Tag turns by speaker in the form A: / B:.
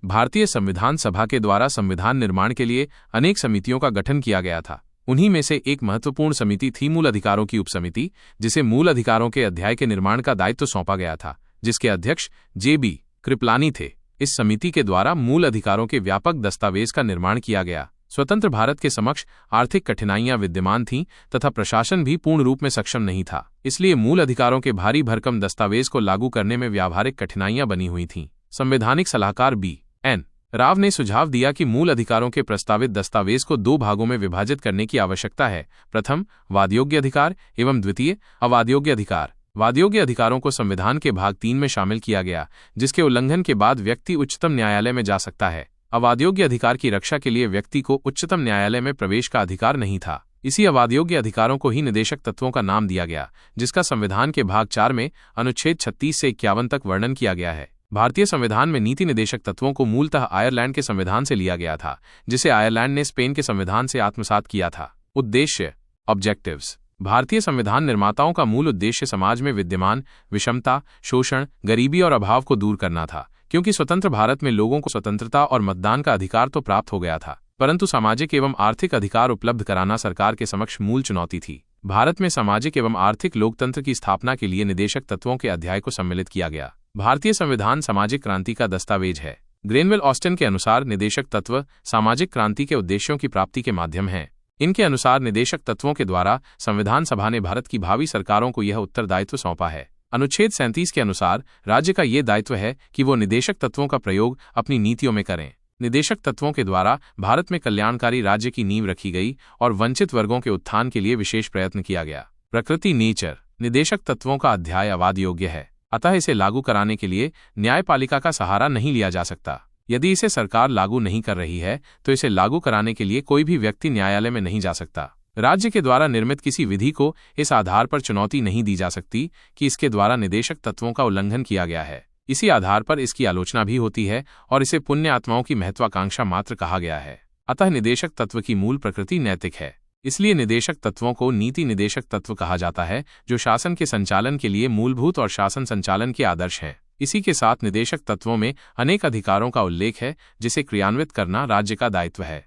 A: भारतीय संविधान सभा के द्वारा संविधान निर्माण के लिए अनेक समितियों का गठन किया गया था। उन्हीं में से एक महत्वपूर्ण समिति थी मूल अधिकारों की उपसमिति, जिसे मूल अधिकारों के अध्याय के निर्माण का दायित्व सौंपा गया था, जिसके अध्यक्ष JB कृपलानी थे। इस समिति के द्वारा मूल अधिकारों के व्यापक दस्तावेज का निर्माण किया गया। स्वतंत्र भारत के समक्ष आर्थिक कठिनाइयां विद्यमान थीं तथा प्रशासन भी पूर्ण रूप में सक्षम नहीं था, इसलिए मूल अधिकारों के भारी भरकम दस्तावेज को लागू करने में व्यावहारिक कठिनाइयां बनी हुई थीं। संवैधानिक सलाहकार BN राव ने सुझाव दिया कि मूल अधिकारों के प्रस्तावित दस्तावेज को 2 भागों में विभाजित करने की आवश्यकता है। प्रथम, वादयोग्य अधिकार एवं द्वितीय, अवादयोग्य अधिकार। वादयोग्य अधिकारों को संविधान के भाग 3 में शामिल किया गया, जिसके उल्लंघन के बाद व्यक्ति उच्चतम न्यायालय में जा सकता है। अवादयोग्य अधिकार की रक्षा के लिए व्यक्ति को उच्चतम न्यायालय में प्रवेश का अधिकार नहीं था। इसी अवादयोग्य अधिकारों को ही निदेशक तत्वों का नाम दिया गया, जिसका संविधान के भाग 4 में अनुच्छेद 36 से 51 तक वर्णन किया गया है। भारतीय संविधान में नीति निदेशक तत्वों को मूलतः आयरलैंड के संविधान से लिया गया था, जिसे आयरलैंड ने स्पेन के संविधान से आत्मसात किया था। उद्देश्य, ऑब्जेक्टिव्स। भारतीय संविधान निर्माताओं का मूल उद्देश्य समाज में विद्यमान विषमता, शोषण, गरीबी और अभाव को दूर करना था, क्योंकि स्वतंत्र भारत में लोगों को स्वतंत्रता और मतदान का अधिकार तो प्राप्त हो गया था, परंतु सामाजिक एवं आर्थिक अधिकार उपलब्ध कराना सरकार के समक्ष मूल चुनौती थी। भारत में सामाजिक एवं आर्थिक लोकतंत्र की स्थापना के लिए निदेशक तत्वों के अध्याय को सम्मिलित किया गया। भारतीय संविधान सामाजिक क्रांति का दस्तावेज है। ग्रेनवेल ऑस्टिन के अनुसार निदेशक तत्व सामाजिक क्रांति के उद्देश्यों की प्राप्ति के माध्यम हैं। इनके अनुसार निदेशक तत्वों के द्वारा संविधान सभा ने भारत की भावी सरकारों को यह उत्तरदायित्व सौंपा है। अनुच्छेद 37 के अनुसार राज्य का ये दायित्व है कि वो निदेशक तत्वों का प्रयोग अपनी नीतियों में करें। निदेशक तत्वों के द्वारा भारत में कल्याणकारी राज्य की नींव रखी गई और वंचित वर्गों के उत्थान के लिए विशेष प्रयत्न किया गया। प्रकृति नेचर। निदेशक तत्वों का अध्याय अवाद योग्य है, अतः इसे लागू कराने के लिए न्यायपालिका का सहारा नहीं लिया जा सकता। यदि इसे सरकार लागू नहीं कर रही है तो इसे लागू कराने के लिए कोई भी व्यक्ति न्यायालय में नहीं जा सकता। राज्य के द्वारा निर्मित किसी विधि को इस आधार पर चुनौती नहीं दी जा सकती कि इसके द्वारा निदेशक तत्वों का उल्लंघन किया गया है। इसी आधार पर इसकी आलोचना भी होती है और इसे पुण्य आत्माओं की महत्वाकांक्षा मात्र कहा गया है। अतः निदेशक तत्व की मूल प्रकृति नैतिक है, इसलिए निदेशक तत्वों को नीति निदेशक तत्व कहा जाता है, जो शासन के संचालन के लिए मूलभूत और शासन संचालन के आदर्श हैं। इसी के साथ निदेशक तत्वों में अनेक अधिकारों का उल्लेख है, जिसे क्रियान्वित करना राज्य का दायित्व है।